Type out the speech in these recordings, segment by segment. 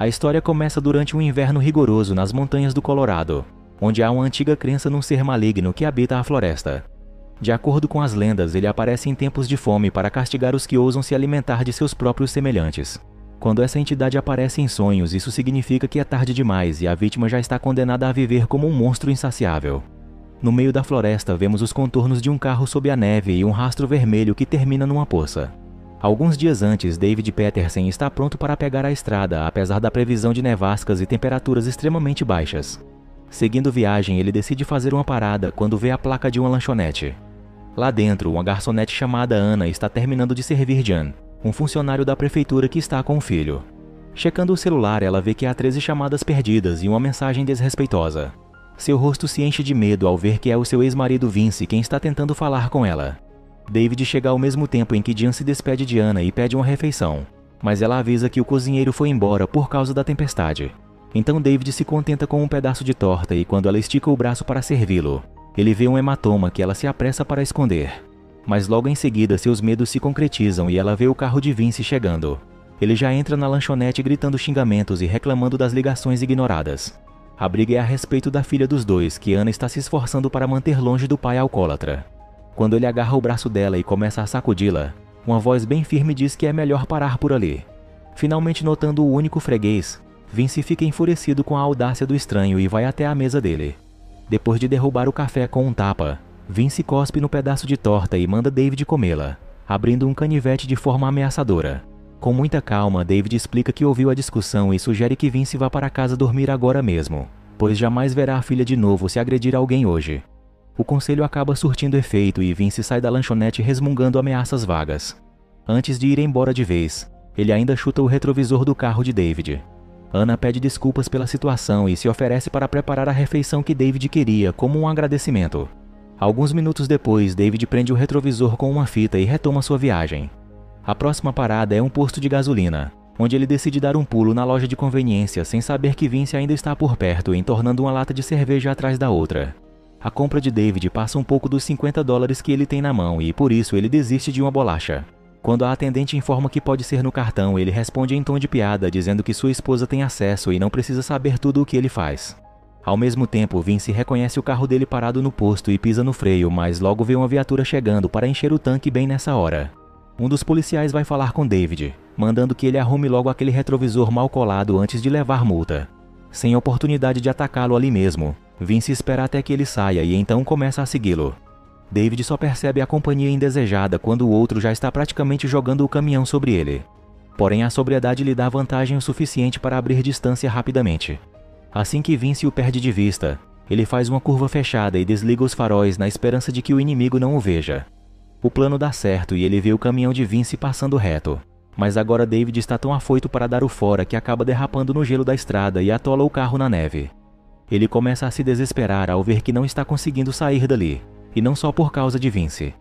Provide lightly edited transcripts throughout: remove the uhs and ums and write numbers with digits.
A história começa durante um inverno rigoroso nas montanhas do Colorado, onde há uma antiga crença num ser maligno que habita a floresta. De acordo com as lendas, ele aparece em tempos de fome para castigar os que ousam se alimentar de seus próprios semelhantes. Quando essa entidade aparece em sonhos, isso significa que é tarde demais e a vítima já está condenada a viver como um monstro insaciável. No meio da floresta, vemos os contornos de um carro sob a neve e um rastro vermelho que termina numa poça. Alguns dias antes, David Petersen está pronto para pegar a estrada, apesar da previsão de nevascas e temperaturas extremamente baixas. Seguindo viagem, ele decide fazer uma parada quando vê a placa de uma lanchonete. Lá dentro, uma garçonete chamada Ana está terminando de servir Jan, um funcionário da prefeitura que está com o filho. Checando o celular, ela vê que há 13 chamadas perdidas e uma mensagem desrespeitosa. Seu rosto se enche de medo ao ver que é o seu ex-marido Vince quem está tentando falar com ela. David chega ao mesmo tempo em que Jan se despede de Ana e pede uma refeição, mas ela avisa que o cozinheiro foi embora por causa da tempestade. Então David se contenta com um pedaço de torta e quando ela estica o braço para servi-lo, ele vê um hematoma que ela se apressa para esconder. Mas logo em seguida seus medos se concretizam e ela vê o carro de Vince chegando. Ele já entra na lanchonete gritando xingamentos e reclamando das ligações ignoradas. A briga é a respeito da filha dos dois, que Ana está se esforçando para manter longe do pai alcoólatra. Quando ele agarra o braço dela e começa a sacudi-la, uma voz bem firme diz que é melhor parar por ali. Finalmente notando o único freguês, Vince fica enfurecido com a audácia do estranho e vai até a mesa dele. Depois de derrubar o café com um tapa, Vince cospe no pedaço de torta e manda David comê-la, abrindo um canivete de forma ameaçadora. Com muita calma, David explica que ouviu a discussão e sugere que Vince vá para casa dormir agora mesmo, pois jamais verá a filha de novo se agredir alguém hoje. O conselho acaba surtindo efeito e Vince sai da lanchonete resmungando ameaças vagas. Antes de ir embora de vez, ele ainda chuta o retrovisor do carro de David. Ana pede desculpas pela situação e se oferece para preparar a refeição que David queria como um agradecimento. Alguns minutos depois, David prende o retrovisor com uma fita e retoma sua viagem. A próxima parada é um posto de gasolina, onde ele decide dar um pulo na loja de conveniência sem saber que Vince ainda está por perto, entornando uma lata de cerveja atrás da outra. A compra de David passa um pouco dos $50 que ele tem na mão e, por isso, ele desiste de uma bolacha. Quando a atendente informa que pode ser no cartão, ele responde em tom de piada, dizendo que sua esposa tem acesso e não precisa saber tudo o que ele faz. Ao mesmo tempo, Vince reconhece o carro dele parado no posto e pisa no freio, mas logo vê uma viatura chegando para encher o tanque bem nessa hora. Um dos policiais vai falar com David, mandando que ele arrume logo aquele retrovisor mal colado antes de levar multa. Sem oportunidade de atacá-lo ali mesmo, Vince espera até que ele saia e então começa a segui-lo. David só percebe a companhia indesejada quando o outro já está praticamente jogando o caminhão sobre ele. Porém, a sobriedade lhe dá vantagem o suficiente para abrir distância rapidamente. Assim que Vince o perde de vista, ele faz uma curva fechada e desliga os faróis na esperança de que o inimigo não o veja. O plano dá certo e ele vê o caminhão de Vince passando reto. Mas agora David está tão afoito para dar o fora que acaba derrapando no gelo da estrada e atola o carro na neve. Ele começa a se desesperar ao ver que não está conseguindo sair dali, e não só por causa de Vince.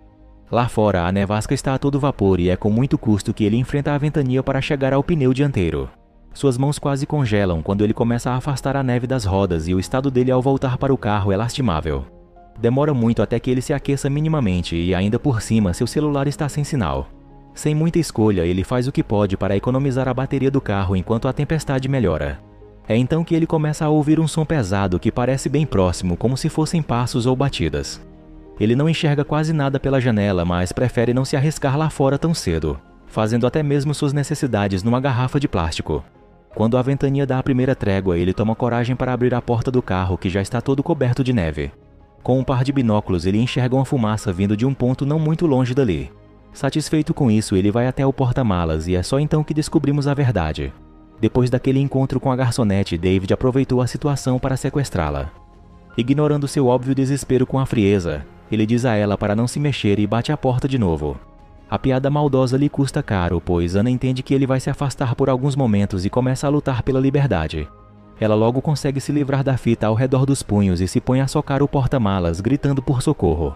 Lá fora, a nevasca está a todo vapor e é com muito custo que ele enfrenta a ventania para chegar ao pneu dianteiro. Suas mãos quase congelam quando ele começa a afastar a neve das rodas e o estado dele ao voltar para o carro é lastimável. Demora muito até que ele se aqueça minimamente e ainda por cima seu celular está sem sinal. Sem muita escolha, ele faz o que pode para economizar a bateria do carro enquanto a tempestade melhora. É então que ele começa a ouvir um som pesado que parece bem próximo, como se fossem passos ou batidas. Ele não enxerga quase nada pela janela, mas prefere não se arriscar lá fora tão cedo, fazendo até mesmo suas necessidades numa garrafa de plástico. Quando a ventania dá a primeira trégua, ele toma coragem para abrir a porta do carro que já está todo coberto de neve. Com um par de binóculos, ele enxerga uma fumaça vindo de um ponto não muito longe dali. Satisfeito com isso, ele vai até o porta-malas e é só então que descobrimos a verdade. Depois daquele encontro com a garçonete, David aproveitou a situação para sequestrá-la. Ignorando seu óbvio desespero com a frieza, ele diz a ela para não se mexer e bate a porta de novo. A piada maldosa lhe custa caro, pois Ana entende que ele vai se afastar por alguns momentos e começa a lutar pela liberdade. Ela logo consegue se livrar da fita ao redor dos punhos e se põe a socar o porta-malas, gritando por socorro.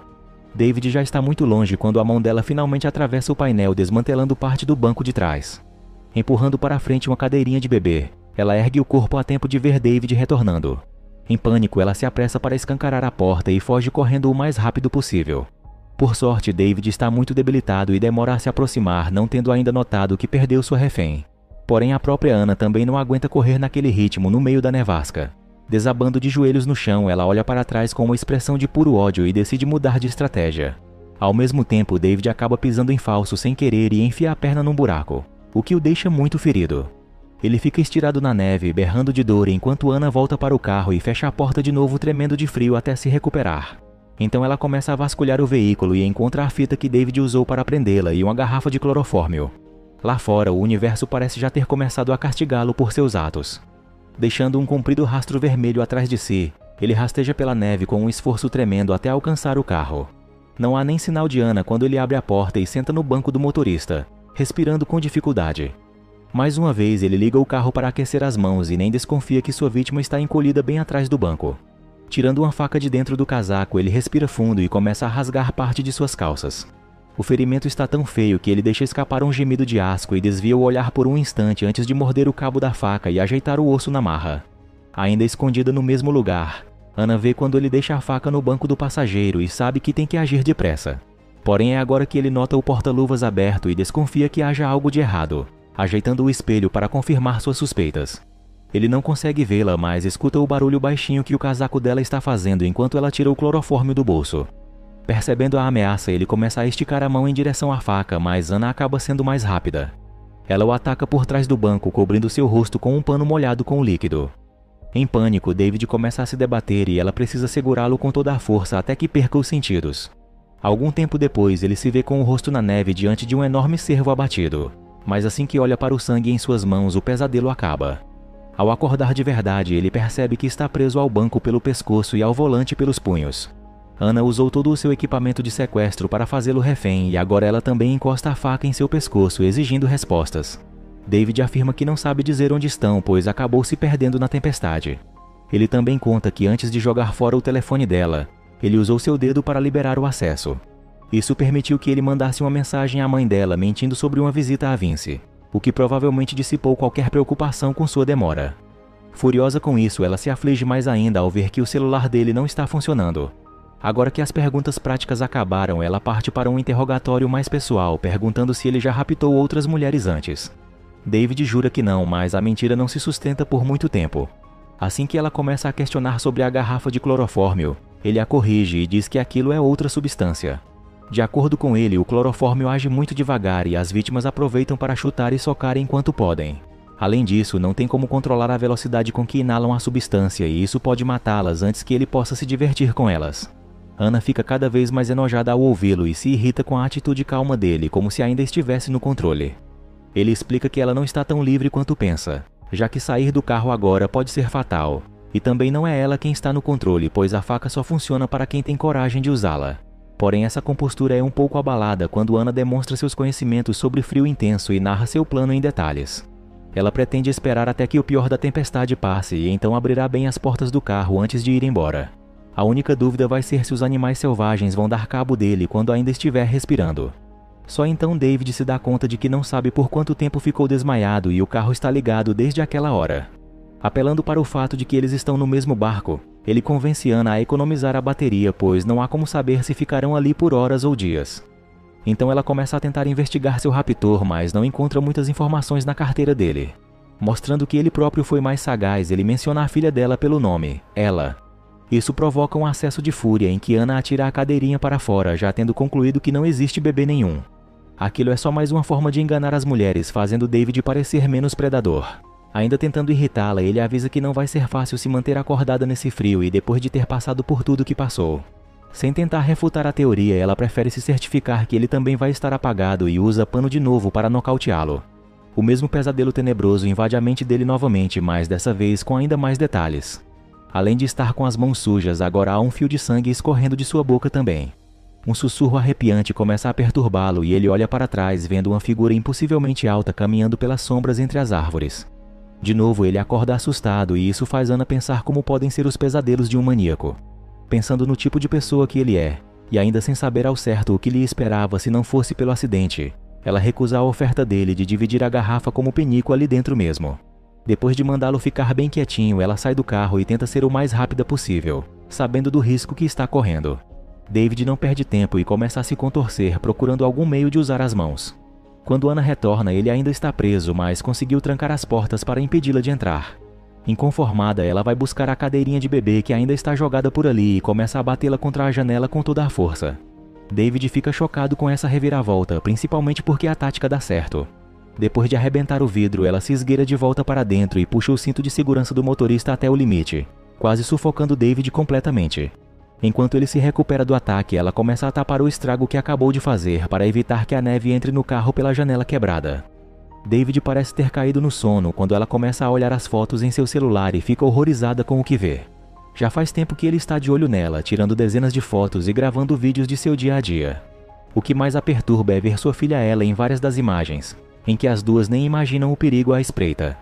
David já está muito longe quando a mão dela finalmente atravessa o painel, desmantelando parte do banco de trás. Empurrando para a frente uma cadeirinha de bebê, ela ergue o corpo a tempo de ver David retornando. Em pânico, ela se apressa para escancarar a porta e foge correndo o mais rápido possível. Por sorte, David está muito debilitado e demora a se aproximar, não tendo ainda notado que perdeu sua refém. Porém, a própria Ana também não aguenta correr naquele ritmo no meio da nevasca. Desabando de joelhos no chão, ela olha para trás com uma expressão de puro ódio e decide mudar de estratégia. Ao mesmo tempo, David acaba pisando em falso sem querer e enfia a perna num buraco, o que o deixa muito ferido. Ele fica estirado na neve, berrando de dor, enquanto Ana volta para o carro e fecha a porta de novo, tremendo de frio até se recuperar. Então ela começa a vasculhar o veículo e encontra a fita que David usou para prendê-la e uma garrafa de clorofórmio. Lá fora, o universo parece já ter começado a castigá-lo por seus atos. Deixando um comprido rastro vermelho atrás de si, ele rasteja pela neve com um esforço tremendo até alcançar o carro. Não há nem sinal de Ana quando ele abre a porta e senta no banco do motorista, respirando com dificuldade. Mais uma vez, ele liga o carro para aquecer as mãos e nem desconfia que sua vítima está encolhida bem atrás do banco. Tirando uma faca de dentro do casaco, ele respira fundo e começa a rasgar parte de suas calças. O ferimento está tão feio que ele deixa escapar um gemido de asco e desvia o olhar por um instante antes de morder o cabo da faca e ajeitar o osso na marra. Ainda escondida no mesmo lugar, Ana vê quando ele deixa a faca no banco do passageiro e sabe que tem que agir depressa. Porém, é agora que ele nota o porta-luvas aberto e desconfia que haja algo de errado, ajeitando o espelho para confirmar suas suspeitas. Ele não consegue vê-la, mas escuta o barulho baixinho que o casaco dela está fazendo enquanto ela tira o clorofórmio do bolso. Percebendo a ameaça, ele começa a esticar a mão em direção à faca, mas Ana acaba sendo mais rápida. Ela o ataca por trás do banco, cobrindo seu rosto com um pano molhado com o líquido. Em pânico, David começa a se debater e ela precisa segurá-lo com toda a força até que perca os sentidos. Algum tempo depois, ele se vê com o rosto na neve diante de um enorme cervo abatido. Mas assim que olha para o sangue em suas mãos, o pesadelo acaba. Ao acordar de verdade, ele percebe que está preso ao banco pelo pescoço e ao volante pelos punhos. Ana usou todo o seu equipamento de sequestro para fazê-lo refém e agora ela também encosta a faca em seu pescoço, exigindo respostas. David afirma que não sabe dizer onde estão, pois acabou se perdendo na tempestade. Ele também conta que antes de jogar fora o telefone dela, ele usou seu dedo para liberar o acesso. Isso permitiu que ele mandasse uma mensagem à mãe dela mentindo sobre uma visita a Vince, o que provavelmente dissipou qualquer preocupação com sua demora. Furiosa com isso, ela se aflige mais ainda ao ver que o celular dele não está funcionando. Agora que as perguntas práticas acabaram, ela parte para um interrogatório mais pessoal, perguntando se ele já raptou outras mulheres antes. David jura que não, mas a mentira não se sustenta por muito tempo. Assim que ela começa a questionar sobre a garrafa de clorofórmio, ele a corrige e diz que aquilo é outra substância. De acordo com ele, o clorofórmio age muito devagar e as vítimas aproveitam para chutar e socar enquanto podem. Além disso, não tem como controlar a velocidade com que inalam a substância e isso pode matá-las antes que ele possa se divertir com elas. Ana fica cada vez mais enojada ao ouvi-lo e se irrita com a atitude calma dele, como se ainda estivesse no controle. Ele explica que ela não está tão livre quanto pensa, já que sair do carro agora pode ser fatal. E também não é ela quem está no controle, pois a faca só funciona para quem tem coragem de usá-la. Porém, essa compostura é um pouco abalada quando Ana demonstra seus conhecimentos sobre frio intenso e narra seu plano em detalhes. Ela pretende esperar até que o pior da tempestade passe e então abrirá bem as portas do carro antes de ir embora. A única dúvida vai ser se os animais selvagens vão dar cabo dele quando ainda estiver respirando. Só então David se dá conta de que não sabe por quanto tempo ficou desmaiado e o carro está ligado desde aquela hora. Apelando para o fato de que eles estão no mesmo barco, ele convence Ana a economizar a bateria, pois não há como saber se ficarão ali por horas ou dias. Então ela começa a tentar investigar seu raptor, mas não encontra muitas informações na carteira dele. Mostrando que ele próprio foi mais sagaz, ele menciona a filha dela pelo nome, Ella. Isso provoca um acesso de fúria em que Ana atira a cadeirinha para fora, já tendo concluído que não existe bebê nenhum. Aquilo é só mais uma forma de enganar as mulheres, fazendo David parecer menos predador. Ainda tentando irritá-la, ele avisa que não vai ser fácil se manter acordada nesse frio e depois de ter passado por tudo que passou. Sem tentar refutar a teoria, ela prefere se certificar que ele também vai estar apagado e usa pano de novo para nocauteá-lo. O mesmo pesadelo tenebroso invade a mente dele novamente, mas dessa vez com ainda mais detalhes. Além de estar com as mãos sujas, agora há um fio de sangue escorrendo de sua boca também. Um sussurro arrepiante começa a perturbá-lo e ele olha para trás, vendo uma figura impossivelmente alta caminhando pelas sombras entre as árvores. De novo, ele acorda assustado e isso faz Ana pensar como podem ser os pesadelos de um maníaco. Pensando no tipo de pessoa que ele é, e ainda sem saber ao certo o que lhe esperava se não fosse pelo acidente, ela recusa a oferta dele de dividir a garrafa como penico ali dentro mesmo. Depois de mandá-lo ficar bem quietinho, ela sai do carro e tenta ser o mais rápida possível, sabendo do risco que está correndo. David não perde tempo e começa a se contorcer, procurando algum meio de usar as mãos. Quando Ana retorna, ele ainda está preso, mas conseguiu trancar as portas para impedi-la de entrar. Inconformada, ela vai buscar a cadeirinha de bebê que ainda está jogada por ali e começa a batê-la contra a janela com toda a força. David fica chocado com essa reviravolta, principalmente porque a tática dá certo. Depois de arrebentar o vidro, ela se esgueira de volta para dentro e puxa o cinto de segurança do motorista até o limite, quase sufocando David completamente. Enquanto ele se recupera do ataque, ela começa a tapar o estrago que acabou de fazer para evitar que a neve entre no carro pela janela quebrada. David parece ter caído no sono quando ela começa a olhar as fotos em seu celular e fica horrorizada com o que vê. Já faz tempo que ele está de olho nela, tirando dezenas de fotos e gravando vídeos de seu dia a dia. O que mais a perturba é ver sua filha Ella em várias das imagens, em que as duas nem imaginam o perigo à espreita.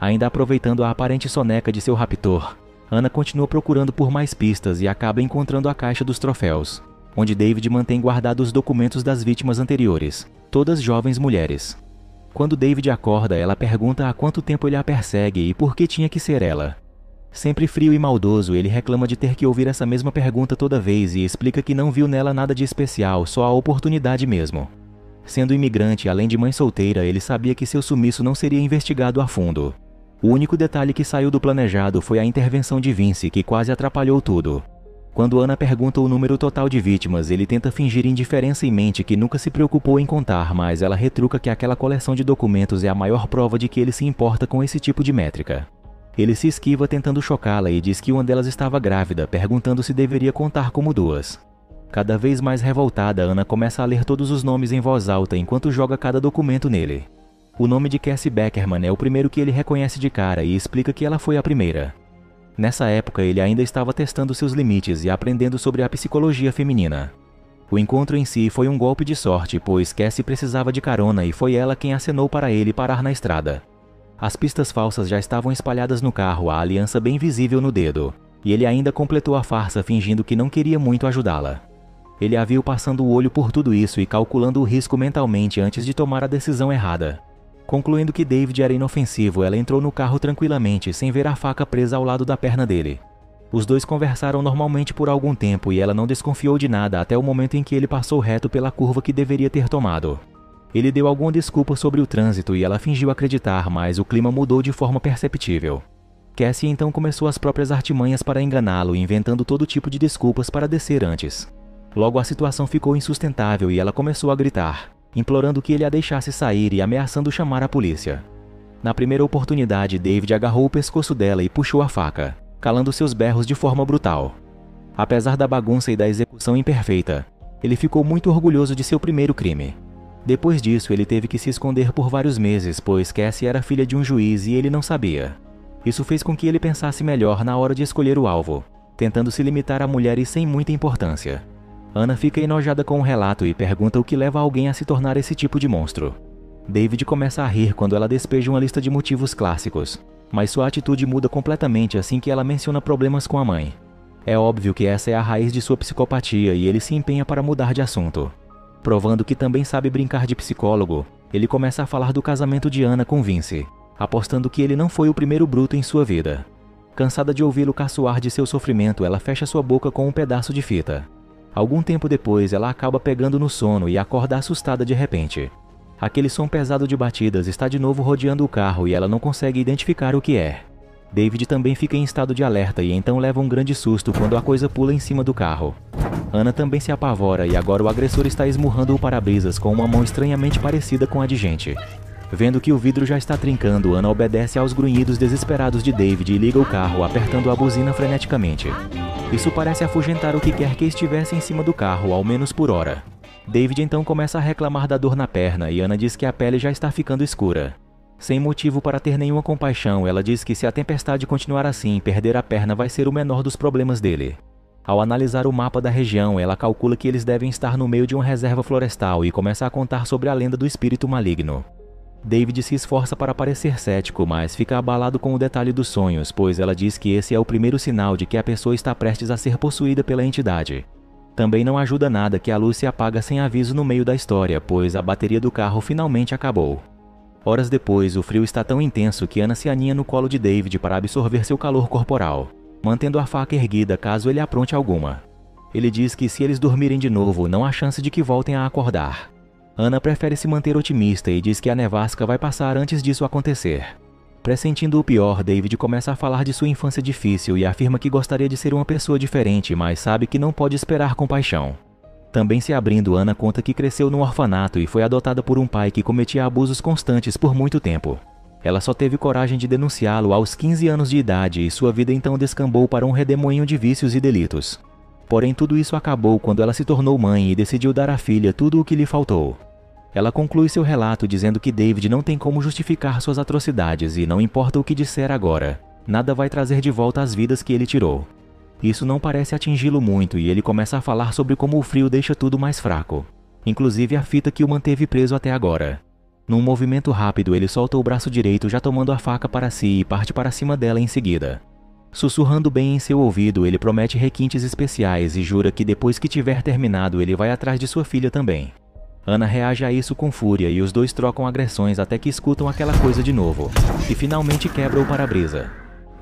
Ainda aproveitando a aparente soneca de seu raptor, Ana continua procurando por mais pistas e acaba encontrando a caixa dos troféus, onde David mantém guardados os documentos das vítimas anteriores, todas jovens mulheres. Quando David acorda, ela pergunta há quanto tempo ele a persegue e por que tinha que ser ela. Sempre frio e maldoso, ele reclama de ter que ouvir essa mesma pergunta toda vez e explica que não viu nela nada de especial, só a oportunidade mesmo. Sendo imigrante, além de mãe solteira, ele sabia que seu sumiço não seria investigado a fundo. O único detalhe que saiu do planejado foi a intervenção de Vince, que quase atrapalhou tudo. Quando Ana pergunta o número total de vítimas, ele tenta fingir indiferença e mente que nunca se preocupou em contar, mas ela retruca que aquela coleção de documentos é a maior prova de que ele se importa com esse tipo de métrica. Ele se esquiva tentando chocá-la e diz que uma delas estava grávida, perguntando se deveria contar como duas. Cada vez mais revoltada, Ana começa a ler todos os nomes em voz alta enquanto joga cada documento nele. O nome de Cassie Beckerman é o primeiro que ele reconhece de cara e explica que ela foi a primeira. Nessa época, ele ainda estava testando seus limites e aprendendo sobre a psicologia feminina. O encontro em si foi um golpe de sorte, pois Cassie precisava de carona e foi ela quem acenou para ele parar na estrada. As pistas falsas já estavam espalhadas no carro, a aliança bem visível no dedo, e ele ainda completou a farsa fingindo que não queria muito ajudá-la. Ele a viu passando o olho por tudo isso e calculando o risco mentalmente antes de tomar a decisão errada. Concluindo que David era inofensivo, ela entrou no carro tranquilamente, sem ver a faca presa ao lado da perna dele. Os dois conversaram normalmente por algum tempo e ela não desconfiou de nada até o momento em que ele passou reto pela curva que deveria ter tomado. Ele deu alguma desculpa sobre o trânsito e ela fingiu acreditar, mas o clima mudou de forma perceptível. Cassie então começou as próprias artimanhas para enganá-lo, inventando todo tipo de desculpas para descer antes. Logo a situação ficou insustentável e ela começou a gritar, implorando que ele a deixasse sair e ameaçando chamar a polícia. Na primeira oportunidade, David agarrou o pescoço dela e puxou a faca, calando seus berros de forma brutal. Apesar da bagunça e da execução imperfeita, ele ficou muito orgulhoso de seu primeiro crime. Depois disso, ele teve que se esconder por vários meses, pois Cassie era filha de um juiz e ele não sabia. Isso fez com que ele pensasse melhor na hora de escolher o alvo, tentando se limitar a mulheres sem muita importância. Ana fica enojada com o relato e pergunta o que leva alguém a se tornar esse tipo de monstro. David começa a rir quando ela despeja uma lista de motivos clássicos, mas sua atitude muda completamente assim que ela menciona problemas com a mãe. É óbvio que essa é a raiz de sua psicopatia e ele se empenha para mudar de assunto. Provando que também sabe brincar de psicólogo, ele começa a falar do casamento de Ana com Vince, apostando que ele não foi o primeiro bruto em sua vida. Cansada de ouvi-lo caçoar de seu sofrimento, ela fecha sua boca com um pedaço de fita. Algum tempo depois, ela acaba pegando no sono e acorda assustada de repente. Aquele som pesado de batidas está de novo rodeando o carro e ela não consegue identificar o que é. David também fica em estado de alerta e então leva um grande susto quando a coisa pula em cima do carro. Ana também se apavora e agora o agressor está esmurrando o para-brisas com uma mão estranhamente parecida com a de gente. Vendo que o vidro já está trincando, Ana obedece aos grunhidos desesperados de David e liga o carro, apertando a buzina freneticamente. Isso parece afugentar o que quer que estivesse em cima do carro, ao menos por hora. David então começa a reclamar da dor na perna e Ana diz que a pele já está ficando escura. Sem motivo para ter nenhuma compaixão, ela diz que se a tempestade continuar assim, perder a perna vai ser o menor dos problemas dele. Ao analisar o mapa da região, ela calcula que eles devem estar no meio de uma reserva florestal e começa a contar sobre a lenda do espírito maligno. David se esforça para parecer cético, mas fica abalado com o detalhe dos sonhos, pois ela diz que esse é o primeiro sinal de que a pessoa está prestes a ser possuída pela entidade. Também não ajuda nada que a luz se apaga sem aviso no meio da história, pois a bateria do carro finalmente acabou. Horas depois, o frio está tão intenso que Ana se aninha no colo de David para absorver seu calor corporal, mantendo a faca erguida caso ele apronte alguma. Ele diz que se eles dormirem de novo, não há chance de que voltem a acordar. Ana prefere se manter otimista e diz que a nevasca vai passar antes disso acontecer. Pressentindo o pior, David começa a falar de sua infância difícil e afirma que gostaria de ser uma pessoa diferente, mas sabe que não pode esperar compaixão. Também se abrindo, Ana conta que cresceu num orfanato e foi adotada por um pai que cometia abusos constantes por muito tempo. Ela só teve coragem de denunciá-lo aos 15 anos de idade e sua vida então descambou para um redemoinho de vícios e delitos. Porém, tudo isso acabou quando ela se tornou mãe e decidiu dar à filha tudo o que lhe faltou. Ela conclui seu relato dizendo que David não tem como justificar suas atrocidades e não importa o que disser agora, nada vai trazer de volta as vidas que ele tirou. Isso não parece atingi-lo muito e ele começa a falar sobre como o frio deixa tudo mais fraco, inclusive a fita que o manteve preso até agora. Num movimento rápido, ele solta o braço direito já tomando a faca para si e parte para cima dela em seguida. Sussurrando bem em seu ouvido, ele promete requintes especiais e jura que depois que tiver terminado, ele vai atrás de sua filha também. Ana reage a isso com fúria e os dois trocam agressões até que escutam aquela coisa de novo, e finalmente quebra o para-brisa.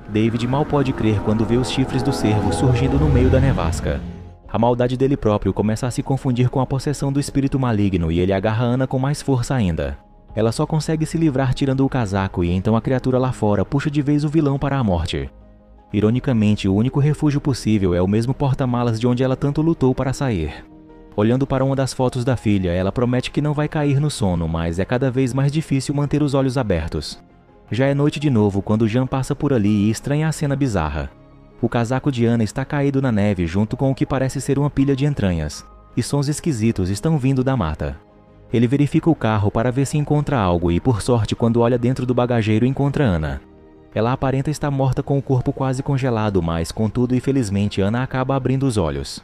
David mal pode crer quando vê os chifres do cervo surgindo no meio da nevasca. A maldade dele próprio começa a se confundir com a possessão do espírito maligno e ele agarra Ana com mais força ainda. Ela só consegue se livrar tirando o casaco e então a criatura lá fora puxa de vez o vilão para a morte. Ironicamente, o único refúgio possível é o mesmo porta-malas de onde ela tanto lutou para sair. Olhando para uma das fotos da filha, ela promete que não vai cair no sono, mas é cada vez mais difícil manter os olhos abertos. Já é noite de novo quando Jean passa por ali e estranha a cena bizarra. O casaco de Ana está caído na neve junto com o que parece ser uma pilha de entranhas, e sons esquisitos estão vindo da mata. Ele verifica o carro para ver se encontra algo e, por sorte, quando olha dentro do bagageiro, encontra Ana. Ela aparenta estar morta com o corpo quase congelado, mas, contudo e felizmente, Ana acaba abrindo os olhos.